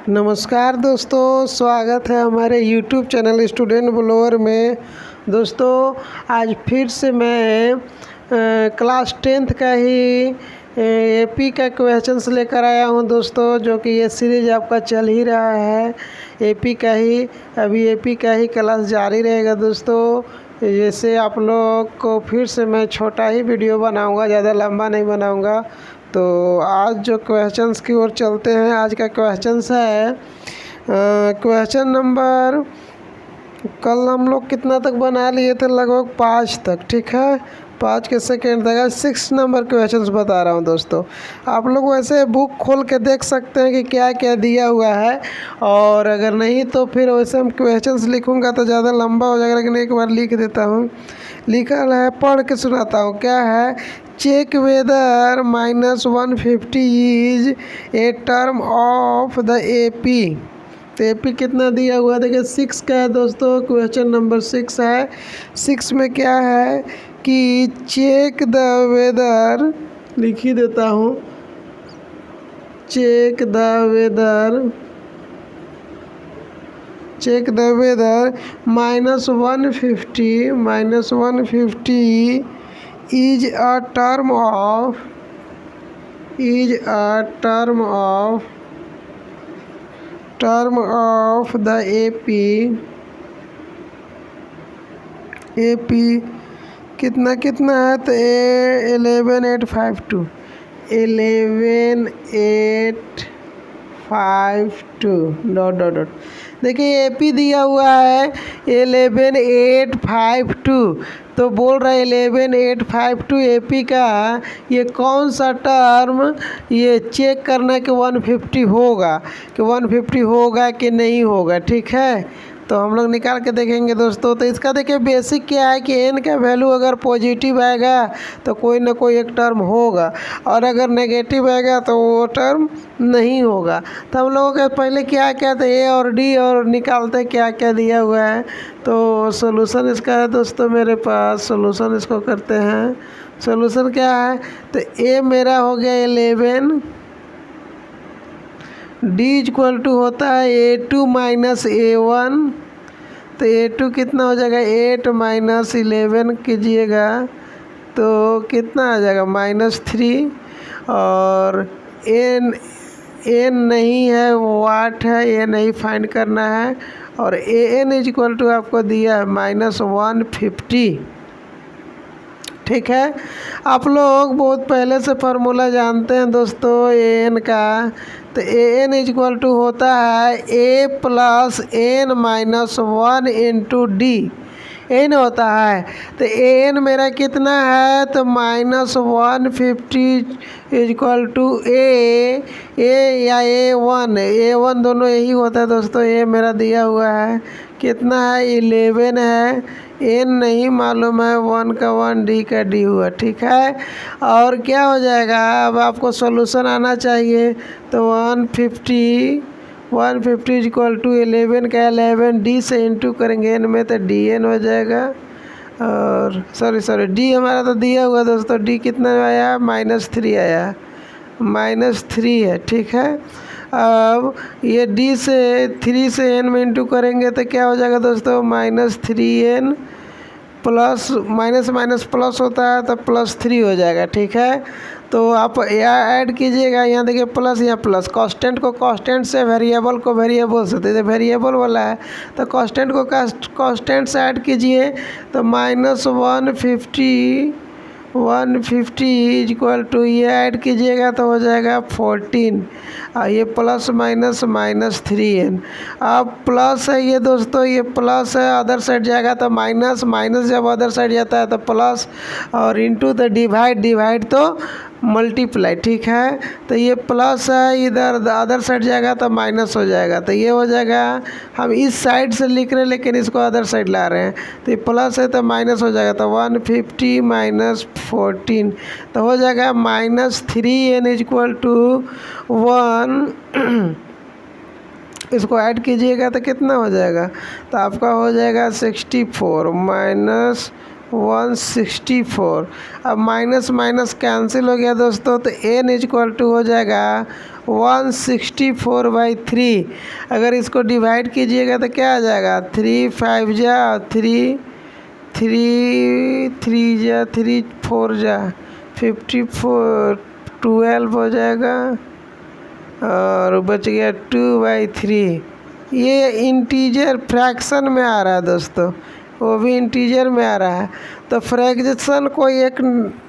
नमस्कार दोस्तों, स्वागत है हमारे YouTube चैनल स्टूडेंट ब्लोअर में। दोस्तों आज फिर से मैं क्लास 10th का ही एपी का क्वेश्चंस लेकर आया हूं दोस्तों, जो कि ये सीरीज आपका चल ही रहा है एपी का ही। अभी एपी का ही क्लास जारी रहेगा दोस्तों। जैसे आप लोग को फिर से मैं छोटा ही वीडियो बनाऊंगा, ज़्यादा लंबा नहीं बनाऊंगा। तो आज जो क्वेश्चंस की ओर चलते हैं। आज का क्वेश्चंस है क्वेश्चन नंबर, कल हम लोग कितना तक बना लिए थे, लगभग 5 तक। ठीक है, 5 के सेकेंड तक। आज 6 नंबर क्वेश्चंस बता रहा हूं दोस्तों। आप लोग वैसे बुक खोल के देख सकते हैं कि क्या क्या दिया हुआ है, और अगर नहीं तो फिर वैसे हम क्वेश्चंस लिखूंगा तो ज़्यादा लंबा हो जाएगा, लेकिन एक बार लिख देता हूँ। लिखा है, पढ़ के सुनाता हूँ। क्या है? Check whether -150 is a term of the AP. तो एपी कितना दिया हुआ देखिए, 6 का है दोस्तों। क्वेश्चन नंबर 6 है। 6 में क्या है कि चेक द वेदर, लिख ही देता हूँ, check the whether -150 is a term of the AP कितना कितना है? तो 11852 डॉट डॉट डॉट। देखिए एपी दिया हुआ है 11852। तो बोल रहा है 11852 एपी का ये कौन सा टर्म, ये चेक करना कि 150 होगा, कि 150 होगा कि नहीं होगा। ठीक है, तो हम लोग निकाल के देखेंगे दोस्तों। तो इसका देखिए बेसिक क्या है कि एन का वैल्यू अगर पॉजिटिव आएगा तो कोई ना कोई एक टर्म होगा, और अगर नेगेटिव आएगा तो वो टर्म नहीं होगा। तो हम लोगों के पहले क्या क्या था, ए और डी, और निकालते क्या क्या दिया हुआ है। तो सोल्यूशन इसका है दोस्तों मेरे पास। सोल्यूशन इसको करते हैं। सोल्यूशन क्या है? तो ए मेरा हो गया 11, डी इक्वल टू होता है A2 माइनस A1। तो A2 कितना हो जाएगा? 8 माइनस 11 कीजिएगा तो कितना आ जाएगा? -3। और एन नहीं है, वाट है, ये नहीं फाइंड करना है। और AN इक्वल टू आपको दिया है -150। ठीक है, आप लोग बहुत पहले से फार्मूला जानते हैं दोस्तों AN का। तो AN इक्वल टू होता है A plus N minus 1 into D. N होता है। तो AN मेरा कितना है? तो -150 इक्वल टू ए या A1 दोनों यही होता है दोस्तों। ये मेरा दिया हुआ है कितना है? 11 है। एन नहीं मालूम है, 1 का 1, डी का डी हुआ। ठीक है, और क्या हो जाएगा? अब आपको सॉल्यूशन आना चाहिए। तो 150 इक्वल टू 11 का 11 डी से इंटू करेंगे एन में, तो डी एन हो जाएगा। और सॉरी डी हमारा तो दिया हुआ दोस्तों। डी कितना आया? -3 आया, -3 है। ठीक है, अब ये डी से 3 से एन में इंटू करेंगे तो क्या हो जाएगा दोस्तों? -3n plus minus minus plus होता है तो +3 हो जाएगा। ठीक है, तो आप यहाँ ऐड कीजिएगा। यहाँ देखिए प्लस, यहाँ प्लस। कांस्टेंट को कांस्टेंट से, वेरिएबल को वेरिएबल से, तो वेरिएबल वाला है तो कांस्टेंट को कांस्टेंट से ऐड कीजिए। तो -150 इक्वल टू, ये ऐड कीजिएगा तो हो जाएगा 14। ये प्लस माइनस -3n। अब प्लस है ये दोस्तों, ये प्लस है, अदर साइड जाएगा तो माइनस, माइनस जब अदर साइड जाता है तो प्लस, और इनटू द डिवाइड तो मल्टीप्लाई। ठीक है, तो ये प्लस है, इधर अदर साइड जाएगा तो माइनस हो जाएगा। तो ये हो जाएगा, हम इस साइड से लिख रहे हैं लेकिन इसको अदर साइड ला रहे हैं, तो ये प्लस है तो माइनस हो जाएगा। तो 150 माइनस 14 तो हो जाएगा -3n इक्वल टू 1। इसको ऐड कीजिएगा तो कितना हो जाएगा? तो आपका हो जाएगा 64 माइनस 164। अब माइनस माइनस कैंसिल हो गया दोस्तों, तो n इक्वल टू हो जाएगा 164/3। अगर इसको डिवाइड कीजिएगा तो क्या आ जाएगा, 3 5 जा 3 3 3 जा 3 4 जा 54, 12 हो जाएगा और बच गया 2/3। ये इंटीजर फ्रैक्शन में आ रहा है दोस्तों, वो भी इंटीजर में आ रहा है। तो फ्रैक्शन कोई एक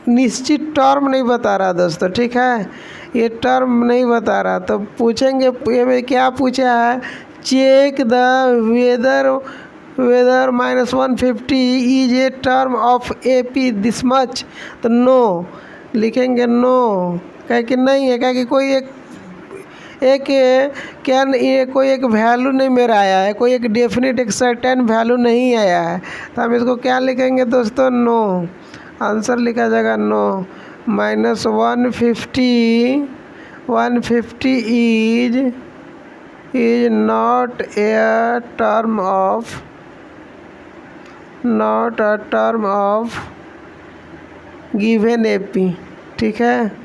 निश्चित टर्म नहीं बता रहा दोस्तों, ठीक है, ये टर्म नहीं बता रहा। तो पूछेंगे, ये में क्या पूछा है, check the whether -150 is a term of AP this much. तो नो लिखेंगे, नो, क्या कि नहीं है, क्या कि कोई कोई एक वैल्यू नहीं मेरा आया है, कोई एक डेफिनेट एक सर्टेन वैल्यू नहीं आया है। तो हम इसको क्या लिखेंगे दोस्तों, नो। आंसर लिखा जाएगा no. -150 is not a term of given AP, ठीक है।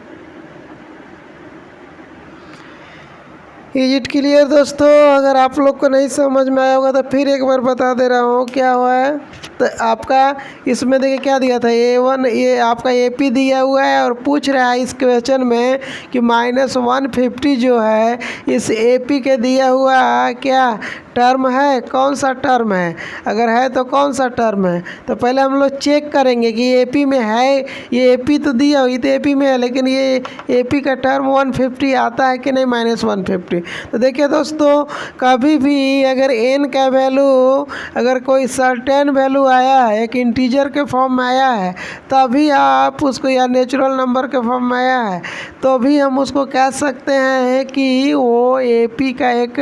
इज इट क्लियर दोस्तों? अगर आप लोग को नहीं समझ में आया होगा तो फिर एक बार बता दे रहा हूँ क्या हुआ है। तो आपका इसमें देखिए क्या दिया था, A1, ये आपका AP दिया हुआ है और पूछ रहा है इस क्वेश्चन में कि -150 जो है इस AP के दिया हुआ क्या टर्म है, कौन सा टर्म है, अगर है तो कौन सा टर्म है। तो पहले हम लोग चेक करेंगे कि AP में है, ये AP तो दिया हुई तो AP में है, लेकिन ये AP का टर्म 150 आता है कि नहीं, -150। तो देखिए दोस्तों, कभी भी अगर n का वैल्यू, अगर कोई सर्टेन वैल्यू आया है, एक इंटीजर के फॉर्म में आया है, तभी आप उसको, या नेचुरल नंबर के फॉर्म में आया है, तो भी हम उसको कह सकते हैं कि वो AP का एक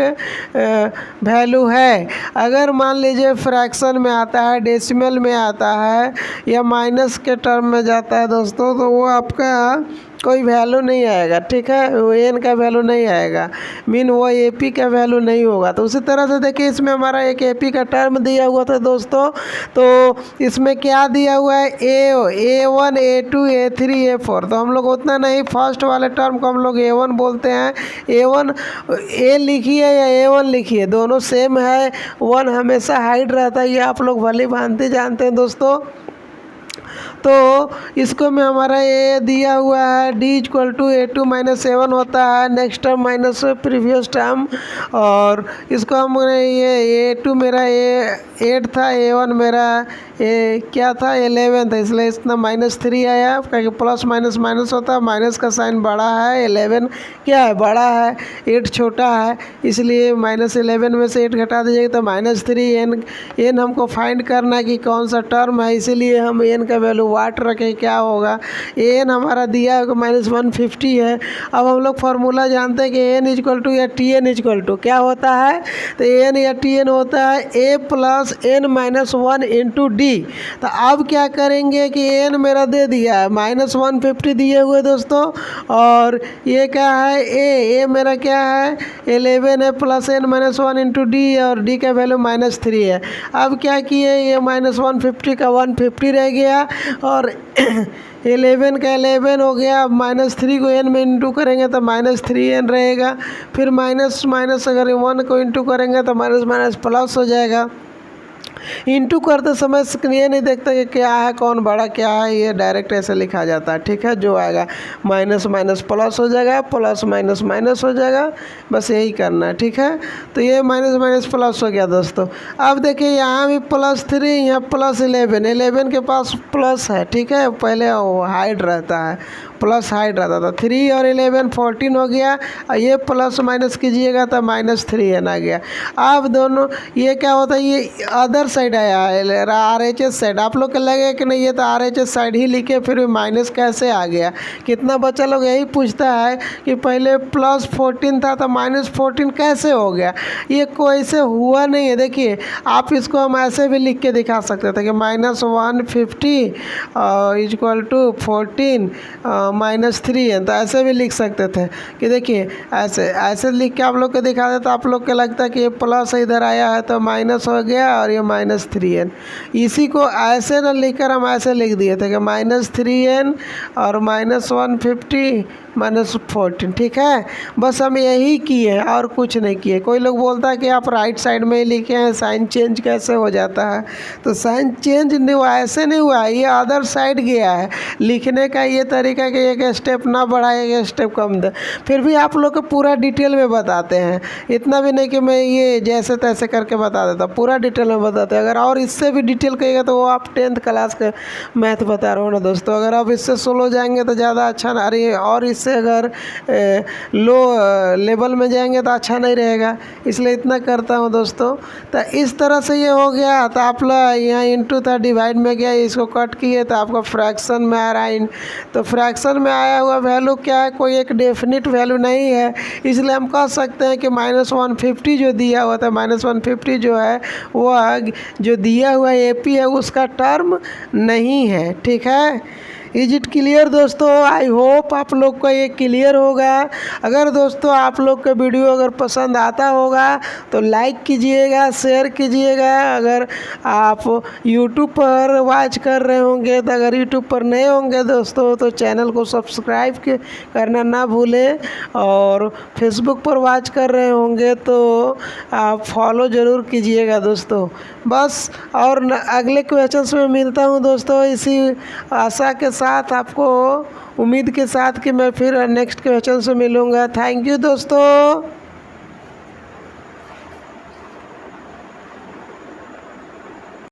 वैल्यू है। अगर मान लीजिए फ्रैक्शन में आता है, डेसिमल में आता है या माइनस के टर्म में जाता है दोस्तों, तो वो आपका कोई वैल्यू नहीं आएगा, ठीक है, वो n का वैल्यू नहीं आएगा, मीन वो AP का वैल्यू नहीं होगा। तो उसी तरह से देखिए इसमें हमारा एक AP का टर्म दिया हुआ था दोस्तों। तो इसमें क्या दिया हुआ है, A1 A2 A3 A4। तो हम लोग उतना नहीं, फर्स्ट वाले टर्म को हम लोग A1 बोलते हैं। A1 A लिखिए या A1 लिखिए, दोनों सेम है, 1 हमेशा हाइड रहता है, ये आप लोग भली भांति जानते हैं दोस्तों। तो इसको में हमारा ये दिया हुआ है D equal to A2 - A1 होता है, next term minus previous term. और इसको हम ये A2 मेरा 8 था, A1 मेरा क्या था 11 था, इसलिए इतना -3 आया, क्योंकि प्लस माइनस माइनस होता है, माइनस का साइन बड़ा है, 11 क्या है, बड़ा है, 8 छोटा है, इसलिए -11 में से 8 घटा दीजिएगा तो -3। n हमको फाइंड करना है कि कौन सा टर्म है, इसीलिए हम n का वैल्यू वाट रखें, क्या होगा, n हमारा दिया है -150 है। अब हम लोग फार्मूला जानते हैं कि n इक्वल टू या Tn इक्वल टू क्या होता है, तो n या Tn होता है A + n - 1 × D। तो अब क्या करेंगे कि n मेरा दे दिया है -150 दिए हुए दोस्तों, और ये क्या है A मेरा क्या है 11 है, + n - 1 × D, और D का वैल्यू -3 है। अब क्या किए, ये -150 का 150 रह गया और 11 का 11 हो गया। अब -3 को n में इंटू करेंगे तो -3n रहेगा, फिर माइनस माइनस अगर 1 को इंटू करेंगे तो माइनस माइनस प्लस हो जाएगा। इंटू करते समय ये नहीं देखता कि क्या है, कौन बड़ा क्या है, ये डायरेक्ट ऐसे लिखा जाता है, ठीक है, जो आएगा माइनस माइनस प्लस हो जाएगा, प्लस माइनस माइनस हो जाएगा, बस यही करना है, ठीक है। तो ये माइनस माइनस प्लस हो गया दोस्तों। अब देखिए यहाँ भी +3, यहाँ +11 के पास प्लस है, ठीक है, पहले वो हाइड रहता है, प्लस हाइड रहता था, 3 और 11 14 हो गया, और ये प्लस माइनस कीजिएगा तो -3n आ गया। अब दोनों ये क्या होता है, ये अदर साइड आया है, RHS साइड। आप लोग को लगे कि नहीं, ये तो RHS साइड ही लिखे, फिर भी माइनस कैसे आ गया, कितना बच्चा लोग यही पूछता है कि पहले +14 था तो -14 कैसे हो गया। ये कोई से हुआ नहीं है। देखिए आप इसको हम ऐसे भी लिख के दिखा सकते थे कि -150 = 14 -3n, तो ऐसे भी लिख सकते थे कि देखिए ऐसे ऐसे लिख के आप लोग को दिखा देता, आप लोग को लगता है कि ये प्लस इधर आया है तो माइनस हो गया और ये -3n। इसी को ऐसे ना लिखकर हम ऐसे लिख दिए थे कि -3n और -150 -14, ठीक है। बस हम यही किए और कुछ नहीं किए। कोई लोग बोलता है कि आप राइट साइड में ही लिखे हैं, साइन चेंज कैसे हो जाता है? तो साइन चेंज नहीं हुआ, ऐसे नहीं हुआ, ये अदर साइड गया है लिखने का। ये तरीका कि एक स्टेप ना बढ़ाए एक स्टेप कम दे। फिर भी आप लोग को पूरा डिटेल में बताते हैं, इतना भी नहीं कि मैं ये जैसे तैसे करके बता देता, पूरा डिटेल में बताते हैं। अगर और इससे भी डिटेल कहिएगा तो वो आप 10th क्लास का मैथ बता रहा हूँ ना दोस्तों। अगर आप इससे स्लो जाएंगे तो ज़्यादा अच्छा ना, अरे और इससे अगर लो लेवल में जाएंगे तो अच्छा नहीं रहेगा, इसलिए इतना करता हूँ दोस्तों। तो इस तरह से ये हो गया। तो आप लोग यहाँ इंटू था, डिवाइड में गया, इसको कट किए तो आपका फ्रैक्शन में आ रहा है। तो फ्रैक्शन में आया हुआ वैल्यू क्या है? कोई एक डेफिनिट वैल्यू नहीं है, इसलिए हम कह सकते हैं कि -150 जो दिया हुआ था, -150 जो है वह जो दिया हुआ AP है उसका टर्म नहीं है, ठीक है। इज इट क्लियर दोस्तों? आई होप आप लोग को ये क्लियर होगा। अगर दोस्तों आप लोग का वीडियो अगर पसंद आता होगा तो लाइक कीजिएगा, शेयर कीजिएगा। अगर आप यूट्यूब पर वॉच कर रहे होंगे तो अगर यूट्यूब पर नए होंगे दोस्तों तो चैनल को सब्सक्राइब करना ना भूलें, और फेसबुक पर वॉच कर रहे होंगे तो आप फॉलो ज़रूर कीजिएगा दोस्तों। बस और अगले क्वेश्चंस में मिलता हूँ दोस्तों, इसी आशा के साथ, आपको उम्मीद के साथ कि मैं फिर नेक्स्ट क्वेश्चन से मिलूँगा। थैंक यू दोस्तों।